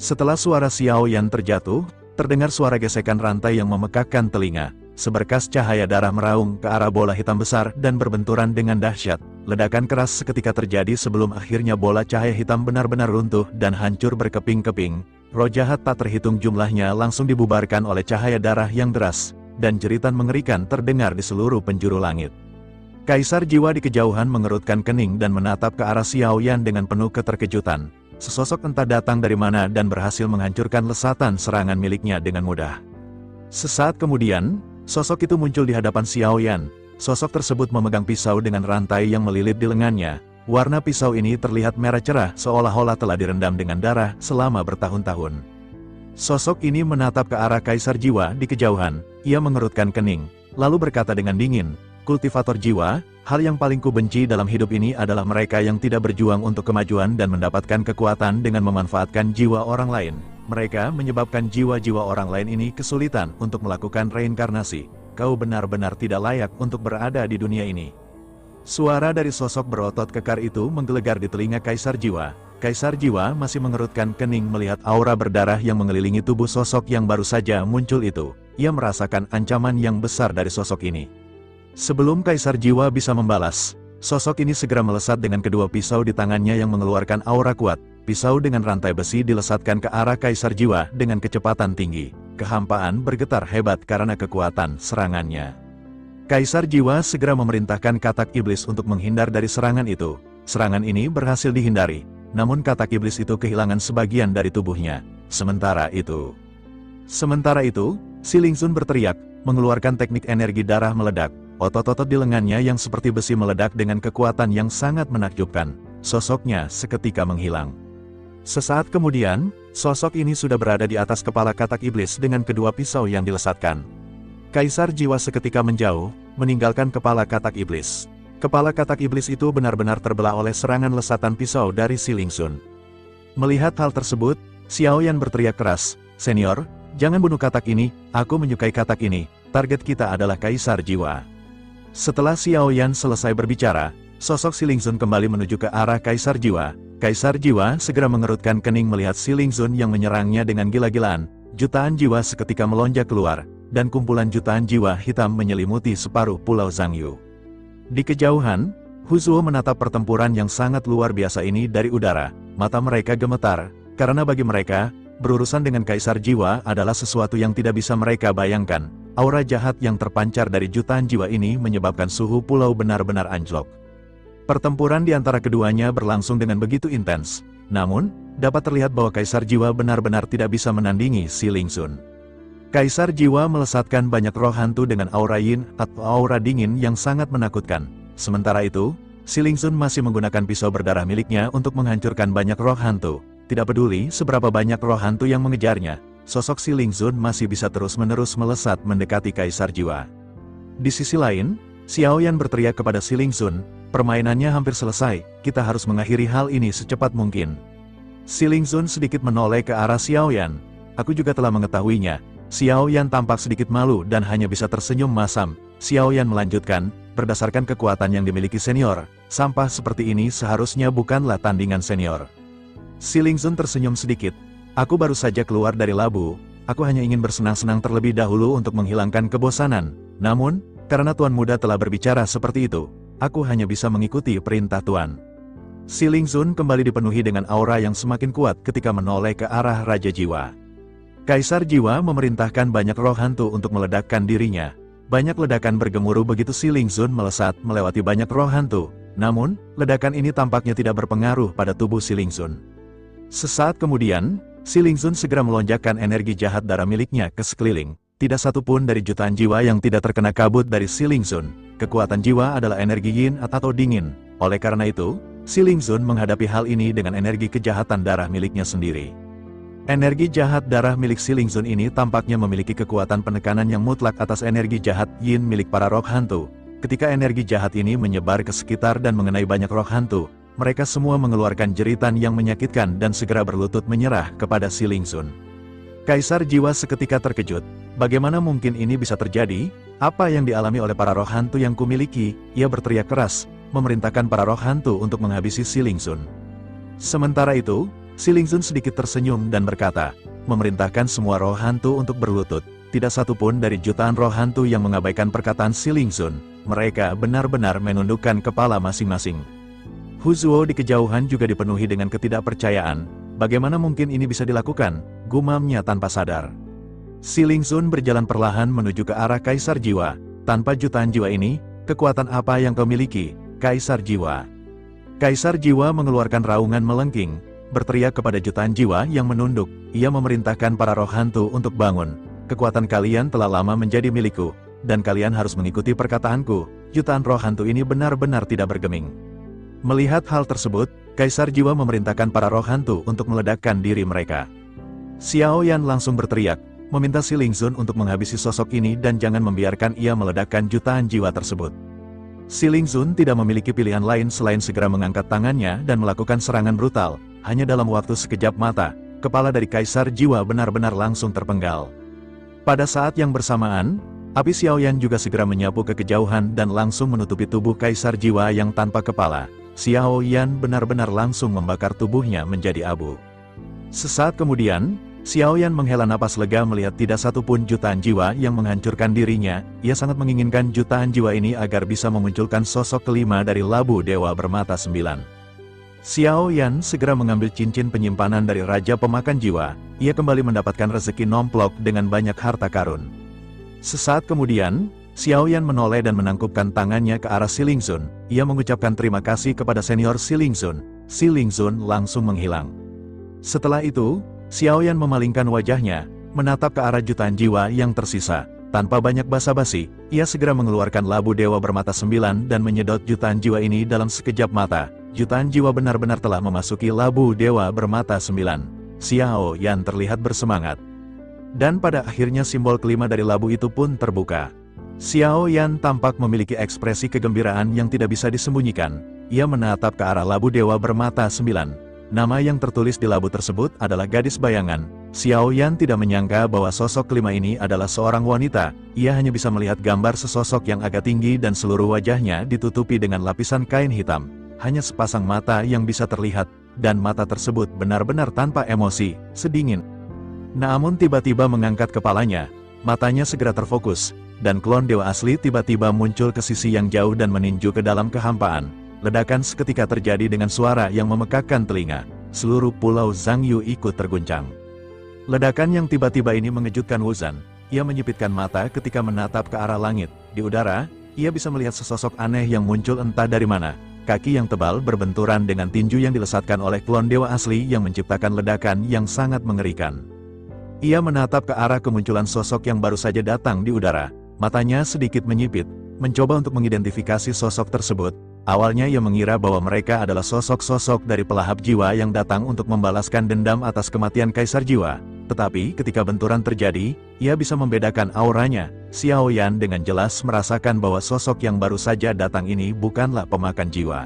Setelah suara Xiao Yan terjatuh, terdengar suara gesekan rantai yang memekakkan telinga. Seberkas cahaya darah meraung ke arah bola hitam besar dan berbenturan dengan dahsyat. Ledakan keras seketika terjadi sebelum akhirnya bola cahaya hitam benar-benar runtuh dan hancur berkeping-keping. Roh jahat tak terhitung jumlahnya langsung dibubarkan oleh cahaya darah yang deras, dan jeritan mengerikan terdengar di seluruh penjuru langit. Kaisar Jiwa di kejauhan mengerutkan kening dan menatap ke arah Xiao Yan dengan penuh keterkejutan. Sesosok entah datang dari mana dan berhasil menghancurkan lesatan serangan miliknya dengan mudah. Sesaat kemudian, sosok itu muncul di hadapan Xiao Yan. Sosok tersebut memegang pisau dengan rantai yang melilit di lengannya. Warna pisau ini terlihat merah cerah seolah-olah telah direndam dengan darah selama bertahun-tahun. Sosok ini menatap ke arah Kaisar Jiwa di kejauhan. Ia mengerutkan kening, lalu berkata dengan dingin, kultivator jiwa, hal yang paling kubenci dalam hidup ini adalah mereka yang tidak berjuang untuk kemajuan dan mendapatkan kekuatan dengan memanfaatkan jiwa orang lain. Mereka menyebabkan jiwa-jiwa orang lain ini kesulitan untuk melakukan reinkarnasi. Kau benar-benar tidak layak untuk berada di dunia ini. Suara dari sosok berotot kekar itu menggelegar di telinga Kaisar Jiwa. Kaisar Jiwa masih mengerutkan kening melihat aura berdarah yang mengelilingi tubuh sosok yang baru saja muncul itu. Ia merasakan ancaman yang besar dari sosok ini. Sebelum Kaisar Jiwa bisa membalas, Sosok ini segera melesat dengan kedua pisau di tangannya yang mengeluarkan aura kuat. Pisau dengan rantai besi dilesatkan ke arah Kaisar Jiwa dengan kecepatan tinggi. Kehampaan bergetar hebat karena kekuatan serangannya. Kaisar Jiwa segera memerintahkan katak iblis untuk menghindar dari serangan itu. Serangan ini berhasil dihindari, namun katak iblis itu kehilangan sebagian dari tubuhnya. Sementara itu, Si Lingzun berteriak, mengeluarkan teknik energi darah meledak. Otot-otot di lengannya yang seperti besi meledak dengan kekuatan yang sangat menakjubkan. Sosoknya seketika menghilang. Sesaat kemudian, sosok ini sudah berada di atas kepala katak iblis dengan kedua pisau yang dilesatkan. Kaisar Jiwa seketika menjauh, meninggalkan kepala katak iblis. Kepala katak iblis itu benar-benar terbelah oleh serangan lesatan pisau dari Si Lingzun. Melihat hal tersebut, Xiao Yan berteriak keras, "Senior, jangan bunuh katak ini, aku menyukai katak ini, target kita adalah Kaisar Jiwa." Setelah Xiao Yan selesai berbicara, sosok Si Lingzun kembali menuju ke arah Kaisar Jiwa. Kaisar Jiwa segera mengerutkan kening melihat Si Lingzun yang menyerangnya dengan gila-gilaan. Jutaan jiwa seketika melonjak keluar, dan kumpulan jutaan jiwa hitam menyelimuti separuh Pulau Zhangyu. Di kejauhan, Hu Zuo menatap pertempuran yang sangat luar biasa ini dari udara. Mata mereka gemetar, karena bagi mereka, berurusan dengan Kaisar Jiwa adalah sesuatu yang tidak bisa mereka bayangkan. Aura jahat yang terpancar dari jutaan jiwa ini menyebabkan suhu pulau benar-benar anjlok. Pertempuran di antara keduanya berlangsung dengan begitu intens. Namun, dapat terlihat bahwa Kaisar Jiwa benar-benar tidak bisa menandingi Si Lingzun. Kaisar Jiwa melesatkan banyak roh hantu dengan aura yin atau aura dingin yang sangat menakutkan. Sementara itu, Si Lingzun masih menggunakan pisau berdarah miliknya untuk menghancurkan banyak roh hantu. Tidak peduli seberapa banyak roh hantu yang mengejarnya, sosok Si Lingzun masih bisa terus-menerus melesat mendekati Kaisar Jiwa. Di sisi lain, Xiao Yan berteriak kepada Si Lingzun, "Permainannya hampir selesai, kita harus mengakhiri hal ini secepat mungkin." Si Lingzun sedikit menoleh ke arah Xiao Yan. "Aku juga telah mengetahuinya." Xiao Yan tampak sedikit malu dan hanya bisa tersenyum masam. Xiao Yan melanjutkan, "Berdasarkan kekuatan yang dimiliki senior, sampah seperti ini seharusnya bukanlah tandingan senior." Si Lingzun tersenyum sedikit. "Aku baru saja keluar dari labu, aku hanya ingin bersenang-senang terlebih dahulu untuk menghilangkan kebosanan. Namun, karena Tuan Muda telah berbicara seperti itu, aku hanya bisa mengikuti perintah Tuan." Si Lingzun kembali dipenuhi dengan aura yang semakin kuat ketika menoleh ke arah Raja Jiwa. Kaisar Jiwa memerintahkan banyak roh hantu untuk meledakkan dirinya. Banyak ledakan bergemuruh begitu Si Lingzun melesat melewati banyak roh hantu. Namun, ledakan ini tampaknya tidak berpengaruh pada tubuh Si Lingzun. Sesaat kemudian, Si Lingzun segera melonjakkan energi jahat darah miliknya ke sekeliling. Tidak satu pun dari jutaan jiwa yang tidak terkena kabut dari Si Lingzun. Kekuatan jiwa adalah energi yin atau dingin. Oleh karena itu, Si Lingzun menghadapi hal ini dengan energi kejahatan darah miliknya sendiri. Energi jahat darah milik Si Lingzun ini tampaknya memiliki kekuatan penekanan yang mutlak atas energi jahat yin milik para roh hantu. Ketika energi jahat ini menyebar ke sekitar dan mengenai banyak roh hantu, mereka semua mengeluarkan jeritan yang menyakitkan dan segera berlutut menyerah kepada Si Lingzun. Kaisar Jiwa seketika terkejut. Bagaimana mungkin ini bisa terjadi? Apa yang dialami oleh para roh hantu yang kumiliki? Ia berteriak keras, memerintahkan para roh hantu untuk menghabisi Si Lingzun. Sementara itu, Si Lingzun sedikit tersenyum dan berkata, memerintahkan semua roh hantu untuk berlutut. Tidak satu pun dari jutaan roh hantu yang mengabaikan perkataan Si Lingzun. Mereka benar-benar menundukkan kepala masing-masing. Hu Zuo di kejauhan juga dipenuhi dengan ketidakpercayaan. Bagaimana mungkin ini bisa dilakukan? Gumamnya tanpa sadar. Si Lingzun berjalan perlahan menuju ke arah Kaisar Jiwa. Tanpa jutaan jiwa ini, kekuatan apa yang kau miliki, Kaisar Jiwa? Kaisar Jiwa mengeluarkan raungan melengking, berteriak kepada jutaan jiwa yang menunduk. Ia memerintahkan para roh hantu untuk bangun. Kekuatan kalian telah lama menjadi milikku, dan kalian harus mengikuti perkataanku. Jutaan roh hantu ini benar-benar tidak bergeming. Melihat hal tersebut, Kaisar Jiwa memerintahkan para roh hantu untuk meledakkan diri mereka. Xiao Yan langsung berteriak, meminta Si Lingzun untuk menghabisi sosok ini dan jangan membiarkan ia meledakkan jutaan jiwa tersebut. Si Lingzun tidak memiliki pilihan lain selain segera mengangkat tangannya dan melakukan serangan brutal. Hanya dalam waktu sekejap mata, kepala dari Kaisar Jiwa benar-benar langsung terpenggal. Pada saat yang bersamaan, api Xiao Yan juga segera menyapu ke kejauhan dan langsung menutupi tubuh Kaisar Jiwa yang tanpa kepala. Xiao Yan benar-benar langsung membakar tubuhnya menjadi abu. Sesaat kemudian, Xiao Yan menghela napas lega melihat tidak satupun jutaan jiwa yang menghancurkan dirinya. Ia sangat menginginkan jutaan jiwa ini agar bisa memunculkan sosok kelima dari labu dewa bermata 9. Xiao Yan segera mengambil cincin penyimpanan dari Raja Pemakan Jiwa. Ia kembali mendapatkan rezeki nomplok dengan banyak harta karun. Sesaat kemudian, Xiao Yan menoleh dan menangkupkan tangannya ke arah Si Lingzun. Ia mengucapkan terima kasih kepada senior Si Lingzun. Si Lingzun langsung menghilang. Setelah itu, Xiao Yan memalingkan wajahnya, menatap ke arah jutaan jiwa yang tersisa. Tanpa banyak basa-basi, ia segera mengeluarkan labu dewa bermata 9 dan menyedot jutaan jiwa ini dalam sekejap mata. Jutaan jiwa benar-benar telah memasuki labu dewa bermata 9. Xiao Yan terlihat bersemangat. Dan pada akhirnya simbol kelima dari labu itu pun terbuka. Xiao Yan tampak memiliki ekspresi kegembiraan yang tidak bisa disembunyikan. Ia menatap ke arah labu dewa bermata 9. Nama yang tertulis di labu tersebut adalah Gadis Bayangan. Xiao Yan tidak menyangka bahwa sosok kelima ini adalah seorang wanita. Ia hanya bisa melihat gambar sesosok yang agak tinggi dan seluruh wajahnya ditutupi dengan lapisan kain hitam. Hanya sepasang mata yang bisa terlihat, dan mata tersebut benar-benar tanpa emosi, sedingin. Namun tiba-tiba mengangkat kepalanya, matanya segera terfokus, dan klon dewa asli tiba-tiba muncul ke sisi yang jauh dan meninju ke dalam kehampaan. Ledakan seketika terjadi dengan suara yang memekakkan telinga. Seluruh pulau Zhangyu ikut terguncang. Ledakan yang tiba-tiba ini mengejutkan Wuzan. Ia menyipitkan mata ketika menatap ke arah langit. Di udara, ia bisa melihat sesosok aneh yang muncul entah dari mana. Kaki yang tebal berbenturan dengan tinju yang dilesatkan oleh klon dewa asli yang menciptakan ledakan yang sangat mengerikan. Ia menatap ke arah kemunculan sosok yang baru saja datang di udara. Matanya sedikit menyipit, mencoba untuk mengidentifikasi sosok tersebut. Awalnya ia mengira bahwa mereka adalah sosok-sosok dari pelahap jiwa yang datang untuk membalaskan dendam atas kematian Kaisar Jiwa. Tetapi ketika benturan terjadi, ia bisa membedakan auranya. Xiao Yan dengan jelas merasakan bahwa sosok yang baru saja datang ini bukanlah pemakan jiwa.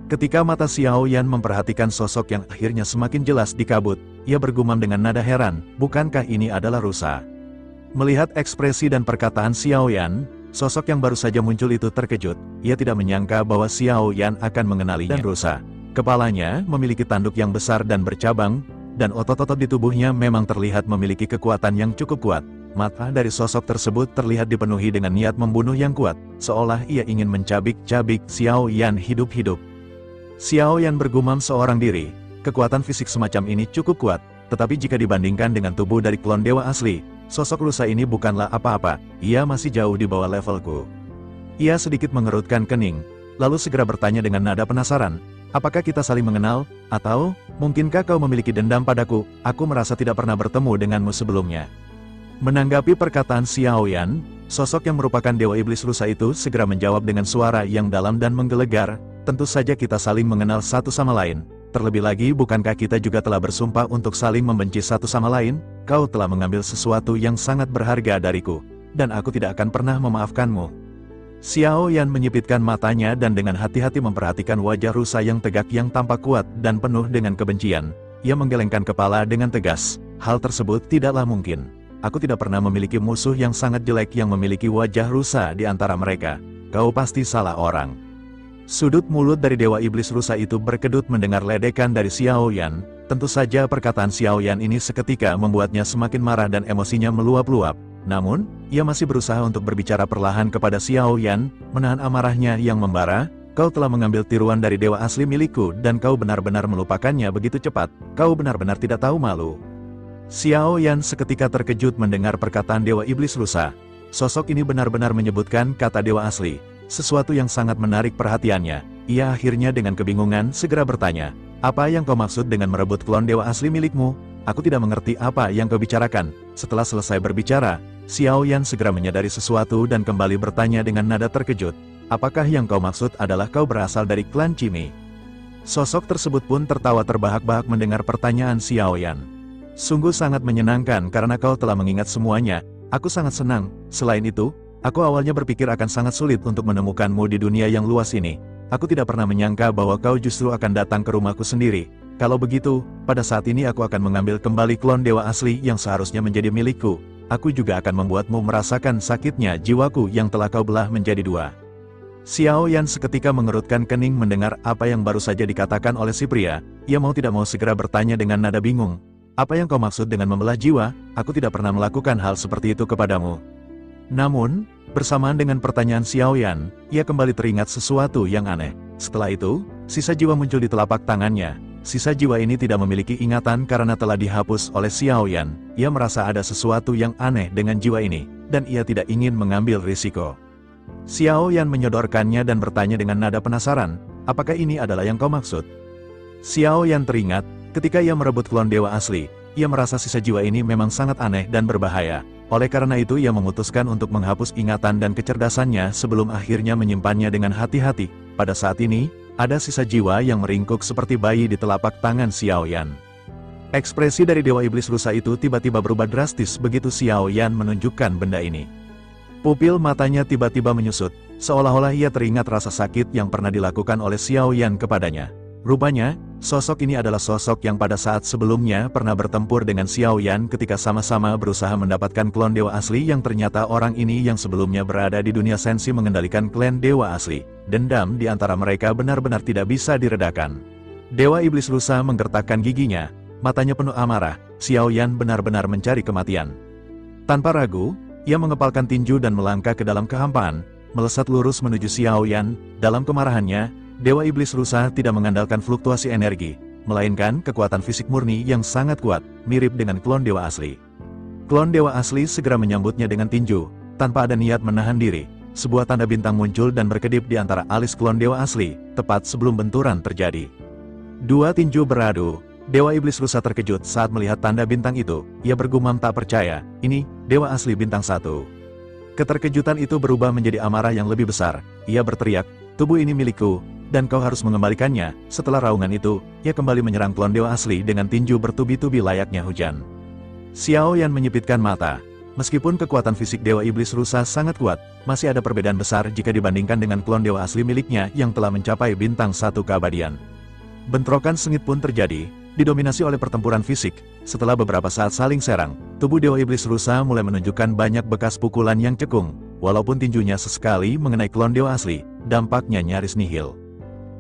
Ketika mata Xiao Yan memperhatikan sosok yang akhirnya semakin jelas di kabut, ia bergumam dengan nada heran, bukankah ini adalah rusa? Melihat ekspresi dan perkataan Xiao Yan, sosok yang baru saja muncul itu terkejut. Ia tidak menyangka bahwa Xiao Yan akan mengenalinya. Dan rusa. Kepalanya memiliki tanduk yang besar dan bercabang, dan otot-otot di tubuhnya memang terlihat memiliki kekuatan yang cukup kuat. Mata dari sosok tersebut terlihat dipenuhi dengan niat membunuh yang kuat, seolah ia ingin mencabik-cabik Xiao Yan hidup-hidup. Xiao Yan bergumam seorang diri, kekuatan fisik semacam ini cukup kuat, tetapi jika dibandingkan dengan tubuh dari klon dewa asli, sosok rusa ini bukanlah apa-apa, ia masih jauh di bawah levelku. Ia sedikit mengerutkan kening, lalu segera bertanya dengan nada penasaran, apakah kita saling mengenal, atau, mungkinkah kau memiliki dendam padaku, aku merasa tidak pernah bertemu denganmu sebelumnya. Menanggapi perkataan Xiao Yan, sosok yang merupakan Dewa Iblis Rusa itu segera menjawab dengan suara yang dalam dan menggelegar, tentu saja kita saling mengenal satu sama lain. Terlebih lagi bukankah kita juga telah bersumpah untuk saling membenci satu sama lain? Kau telah mengambil sesuatu yang sangat berharga dariku, dan aku tidak akan pernah memaafkanmu. Xiao Yan menyipitkan matanya dan dengan hati-hati memperhatikan wajah rusa yang tegak yang tampak kuat dan penuh dengan kebencian. Ia menggelengkan kepala dengan tegas, hal tersebut tidaklah mungkin. Aku tidak pernah memiliki musuh yang sangat jelek yang memiliki wajah rusa di antara mereka. Kau pasti salah orang. Sudut mulut dari Dewa Iblis Rusa itu berkedut mendengar ledekan dari Xiao Yan. Tentu saja perkataan Xiao Yan ini seketika membuatnya semakin marah dan emosinya meluap-luap. Namun, ia masih berusaha untuk berbicara perlahan kepada Xiao Yan, menahan amarahnya yang membara. Kau telah mengambil tiruan dari dewa asli milikku dan kau benar-benar melupakannya begitu cepat. Kau benar-benar tidak tahu malu. Xiao Yan seketika terkejut mendengar perkataan Dewa Iblis Rusa. Sosok ini benar-benar menyebutkan kata dewa asli. Sesuatu yang sangat menarik perhatiannya. Ia akhirnya dengan kebingungan segera bertanya, apa yang kau maksud dengan merebut klon dewa asli milikmu? Aku tidak mengerti apa yang kau bicarakan. Setelah selesai berbicara, Xiao Yan segera menyadari sesuatu dan kembali bertanya dengan nada terkejut. Apakah yang kau maksud adalah kau berasal dari klan Cimi? Sosok tersebut pun tertawa terbahak-bahak mendengar pertanyaan Xiao Yan. Sungguh sangat menyenangkan karena kau telah mengingat semuanya. Aku sangat senang. Selain itu, aku awalnya berpikir akan sangat sulit untuk menemukanmu di dunia yang luas ini. Aku tidak pernah menyangka bahwa kau justru akan datang ke rumahku sendiri. Kalau begitu, pada saat ini aku akan mengambil kembali klon dewa asli yang seharusnya menjadi milikku. Aku juga akan membuatmu merasakan sakitnya jiwaku yang telah kau belah menjadi dua. Xiao Yan seketika mengerutkan kening mendengar apa yang baru saja dikatakan oleh si pria. Ia mau tidak mau segera bertanya dengan nada bingung. Apa yang kau maksud dengan membelah jiwa? Aku tidak pernah melakukan hal seperti itu kepadamu. Namun, bersamaan dengan pertanyaan Xiaoyan, ia kembali teringat sesuatu yang aneh. Setelah itu, sisa jiwa muncul di telapak tangannya. Sisa jiwa ini tidak memiliki ingatan karena telah dihapus oleh Xiaoyan. Ia merasa ada sesuatu yang aneh dengan jiwa ini, dan ia tidak ingin mengambil risiko. Xiaoyan menyodorkannya dan bertanya dengan nada penasaran, apakah ini adalah yang kau maksud? Xiaoyan teringat, ketika ia merebut klon dewa asli, ia merasa sisa jiwa ini memang sangat aneh dan berbahaya. Oleh karena itu ia memutuskan untuk menghapus ingatan dan kecerdasannya sebelum akhirnya menyimpannya dengan hati-hati. Pada saat ini, ada sisa jiwa yang meringkuk seperti bayi di telapak tangan Xiaoyan. Ekspresi dari Dewa Iblis Rusa itu tiba-tiba berubah drastis begitu Xiaoyan menunjukkan benda ini. Pupil matanya tiba-tiba menyusut, seolah-olah ia teringat rasa sakit yang pernah dilakukan oleh Xiaoyan kepadanya. Rupanya, sosok ini adalah sosok yang pada saat sebelumnya pernah bertempur dengan Xiaoyan ketika sama-sama berusaha mendapatkan klon dewa asli yang ternyata orang ini yang sebelumnya berada di dunia sensi mengendalikan klan dewa asli. Dendam di antara mereka benar-benar tidak bisa diredakan. Dewa Iblis Rusa menggertakkan giginya, matanya penuh amarah, Xiaoyan benar-benar mencari kematian. Tanpa ragu, ia mengepalkan tinju dan melangkah ke dalam kehampaan, melesat lurus menuju Xiaoyan. Dalam kemarahannya, Dewa Iblis Rusa tidak mengandalkan fluktuasi energi, melainkan kekuatan fisik murni yang sangat kuat, mirip dengan klon dewa asli. Klon dewa asli segera menyambutnya dengan tinju, tanpa ada niat menahan diri. Sebuah tanda bintang muncul dan berkedip di antara alis klon dewa asli, tepat sebelum benturan terjadi. Dua tinju beradu. Dewa Iblis Rusa terkejut saat melihat tanda bintang itu. Ia bergumam tak percaya, ini, dewa asli bintang 1. Keterkejutan itu berubah menjadi amarah yang lebih besar. Ia berteriak, tubuh ini milikku, dan kau harus mengembalikannya. Setelah raungan itu, ia kembali menyerang klon dewa asli dengan tinju bertubi-tubi layaknya hujan. Xiaoyan menyipitkan mata. Meskipun kekuatan fisik Dewa Iblis Rusa sangat kuat, masih ada perbedaan besar jika dibandingkan dengan klon dewa asli miliknya yang telah mencapai bintang 1 keabadian. Bentrokan sengit pun terjadi, didominasi oleh pertempuran fisik. Setelah beberapa saat saling serang, tubuh Dewa Iblis Rusa mulai menunjukkan banyak bekas pukulan yang cekung. Walaupun tinjunya sesekali mengenai klon dewa asli, dampaknya nyaris nihil.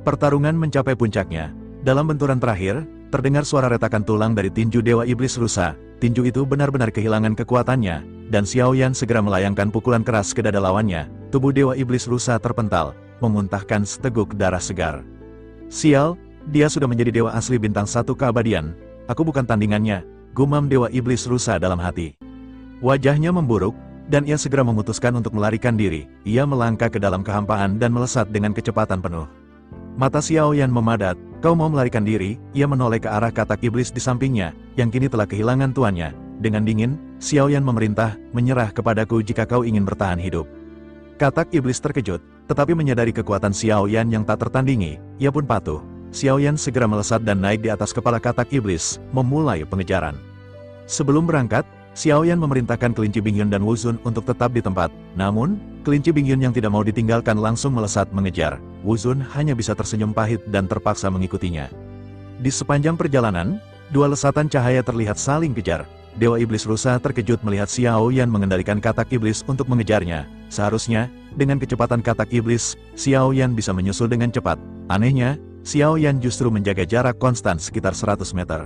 Pertarungan mencapai puncaknya. Dalam benturan terakhir, terdengar suara retakan tulang dari tinju Dewa Iblis Rusa. Tinju itu benar-benar kehilangan kekuatannya, dan Xiaoyan segera melayangkan pukulan keras ke dada lawannya. Tubuh Dewa Iblis Rusa terpental, memuntahkan seteguk darah segar. Sial, dia sudah menjadi dewa asli bintang 1 keabadian. Aku bukan tandingannya, gumam Dewa Iblis Rusa dalam hati. Wajahnya memburuk, dan ia segera memutuskan untuk melarikan diri. Ia melangkah ke dalam kehampaan dan melesat dengan kecepatan penuh. Mata Xiaoyan memadat, kau mau melarikan diri? Ia menoleh ke arah katak iblis di sampingnya, yang kini telah kehilangan tuannya. Dengan dingin, Xiaoyan memerintah, menyerah kepadaku jika kau ingin bertahan hidup. Katak iblis terkejut, tetapi menyadari kekuatan Xiaoyan yang tak tertandingi, ia pun patuh. Xiaoyan segera melesat dan naik di atas kepala katak iblis, memulai pengejaran. Sebelum berangkat, Xiaoyan memerintahkan kelinci Bingyun dan Wuzun untuk tetap di tempat. Namun, kelinci Bingyun yang tidak mau ditinggalkan langsung melesat mengejar. Wuzun hanya bisa tersenyum pahit dan terpaksa mengikutinya. Di sepanjang perjalanan, dua lesatan cahaya terlihat saling kejar. Dewa Iblis Rusa terkejut melihat Xiaoyan mengendalikan katak iblis untuk mengejarnya. Seharusnya, dengan kecepatan katak iblis, Xiaoyan bisa menyusul dengan cepat. Anehnya, Xiaoyan justru menjaga jarak konstan sekitar 100 meter.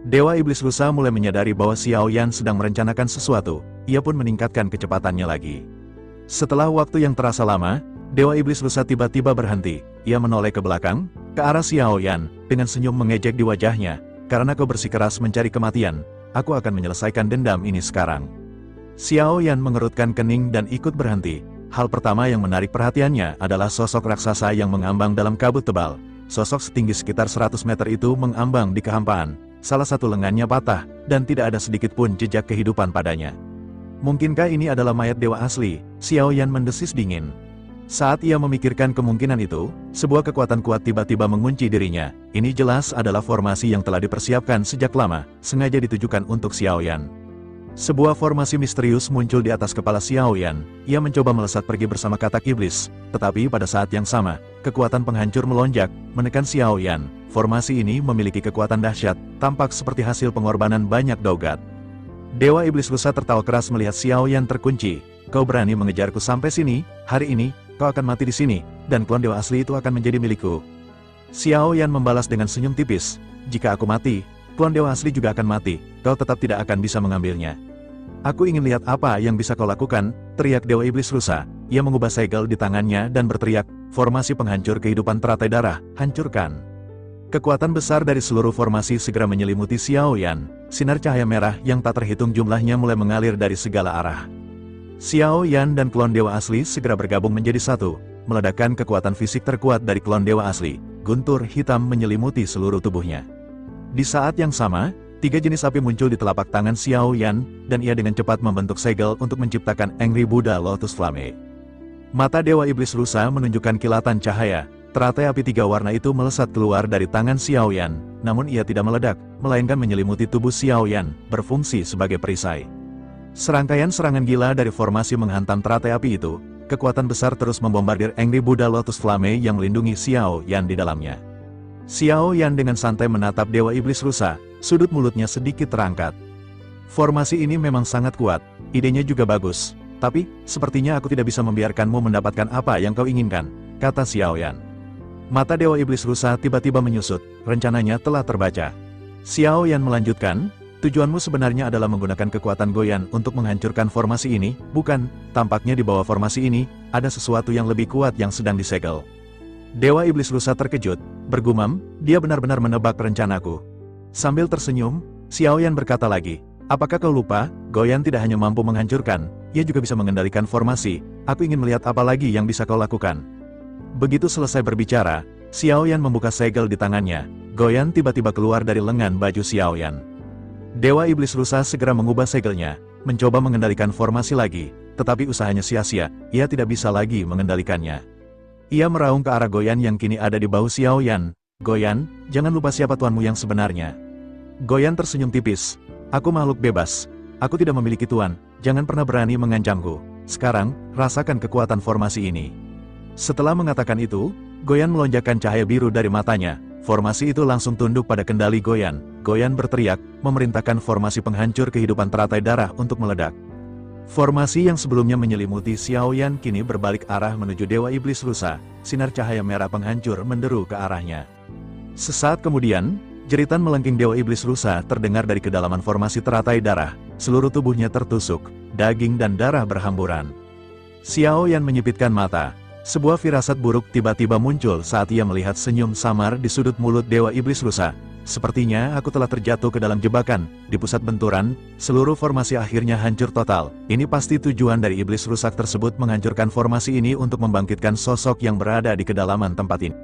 Dewa Iblis Rusa mulai menyadari bahwa Xiaoyan sedang merencanakan sesuatu. Ia pun meningkatkan kecepatannya lagi. Setelah waktu yang terasa lama, Dewa Iblis Rusa tiba-tiba berhenti. Ia menoleh ke belakang, ke arah Xiaoyan, dengan senyum mengejek di wajahnya. Karena kau bersikeras mencari kematian, aku akan menyelesaikan dendam ini sekarang. Xiaoyan mengerutkan kening dan ikut berhenti. Hal pertama yang menarik perhatiannya adalah sosok raksasa yang mengambang dalam kabut tebal. Sosok setinggi sekitar 100 meter itu mengambang di kehampaan. Salah satu lengannya patah, dan tidak ada sedikit pun jejak kehidupan padanya. Mungkinkah ini adalah mayat dewa asli? Xiaoyan mendesis dingin. Saat ia memikirkan kemungkinan itu, sebuah kekuatan kuat tiba-tiba mengunci dirinya. Ini jelas adalah formasi yang telah dipersiapkan sejak lama, sengaja ditujukan untuk Xiaoyan. Sebuah formasi misterius muncul di atas kepala Xiaoyan. Ia mencoba melesat pergi bersama katak iblis, tetapi pada saat yang sama, kekuatan penghancur melonjak, menekan Xiaoyan. Formasi ini memiliki kekuatan dahsyat, tampak seperti hasil pengorbanan banyak dogat. Dewa Iblis Rusa tertawa keras melihat Xiaoyan terkunci. Kau berani mengejarku sampai sini? Hari ini, kau akan mati di sini, dan klon dewa asli itu akan menjadi milikku. Xiaoyan membalas dengan senyum tipis. Jika aku mati, klon dewa asli juga akan mati, kau tetap tidak akan bisa mengambilnya. Aku ingin lihat apa yang bisa kau lakukan, teriak Dewa Iblis Rusa. Ia mengubah segel di tangannya dan berteriak, formasi penghancur kehidupan teratai darah, hancurkan. Kekuatan besar dari seluruh formasi segera menyelimuti Xiao Yan. Sinar cahaya merah yang tak terhitung jumlahnya mulai mengalir dari segala arah. Xiao Yan dan klon dewa asli segera bergabung menjadi satu, meledakkan kekuatan fisik terkuat dari klon dewa asli. Guntur hitam menyelimuti seluruh tubuhnya. Di saat yang sama, 3 jenis api muncul di telapak tangan Xiao Yan, dan ia dengan cepat membentuk segel untuk menciptakan Angry Buddha Lotus Flame. Mata Dewa Iblis Rusa menunjukkan kilatan cahaya. Teratai api 3 warna itu melesat keluar dari tangan Xiao Yan, namun ia tidak meledak, melainkan menyelimuti tubuh Xiao Yan, berfungsi sebagai perisai. Serangkaian serangan gila dari formasi menghantam teratai api itu, kekuatan besar terus membombardir Angry Buddha Lotus Flame yang melindungi Xiao Yan di dalamnya. Xiao Yan dengan santai menatap Dewa Iblis Rusa, sudut mulutnya sedikit terangkat. Formasi ini memang sangat kuat, idenya juga bagus, tapi, sepertinya aku tidak bisa membiarkanmu mendapatkan apa yang kau inginkan, kata Xiao Yan. Mata Dewa Iblis Rusa tiba-tiba menyusut, rencananya telah terbaca. Xiao Yan melanjutkan, tujuanmu sebenarnya adalah menggunakan kekuatan Goyan untuk menghancurkan formasi ini, bukan? Tampaknya di bawah formasi ini, ada sesuatu yang lebih kuat yang sedang disegel. Dewa Iblis Rusa terkejut, bergumam, dia benar-benar menebak rencanaku. Sambil tersenyum, Xiao Yan berkata lagi, apakah kau lupa, Goyan tidak hanya mampu menghancurkan, ia juga bisa mengendalikan formasi, aku ingin melihat apa lagi yang bisa kau lakukan. Begitu selesai berbicara, Xiao Yan membuka segel di tangannya, Goyan tiba-tiba keluar dari lengan baju Xiao Yan. Dewa Iblis Rusa segera mengubah segelnya, mencoba mengendalikan formasi lagi, tetapi usahanya sia-sia, ia tidak bisa lagi mengendalikannya. Ia meraung ke arah Goyan yang kini ada di bahu Xiao Yan. Goyan, jangan lupa siapa tuanmu yang sebenarnya. Goyan tersenyum tipis. Aku makhluk bebas. Aku tidak memiliki tuan, jangan pernah berani mengancamku. Sekarang, rasakan kekuatan formasi ini. Setelah mengatakan itu, Goyan melonjakkan cahaya biru dari matanya. Formasi itu langsung tunduk pada kendali Goyan. Goyan berteriak, memerintahkan formasi penghancur kehidupan teratai darah untuk meledak. Formasi yang sebelumnya menyelimuti Xiao Yan kini berbalik arah menuju Dewa Iblis Rusa. Sinar cahaya merah penghancur menderu ke arahnya. Sesaat kemudian, jeritan melengking Dewa Iblis Rusa terdengar dari kedalaman formasi teratai darah. Seluruh tubuhnya tertusuk, daging dan darah berhamburan. Xiao Yan menyipitkan mata. Sebuah firasat buruk tiba-tiba muncul saat ia melihat senyum samar di sudut mulut Dewa Iblis Rusa. Sepertinya aku telah terjatuh ke dalam jebakan. Di pusat benturan, seluruh formasi akhirnya hancur total. Ini pasti tujuan dari iblis rusak tersebut menghancurkan formasi ini untuk membangkitkan sosok yang berada di kedalaman tempat ini.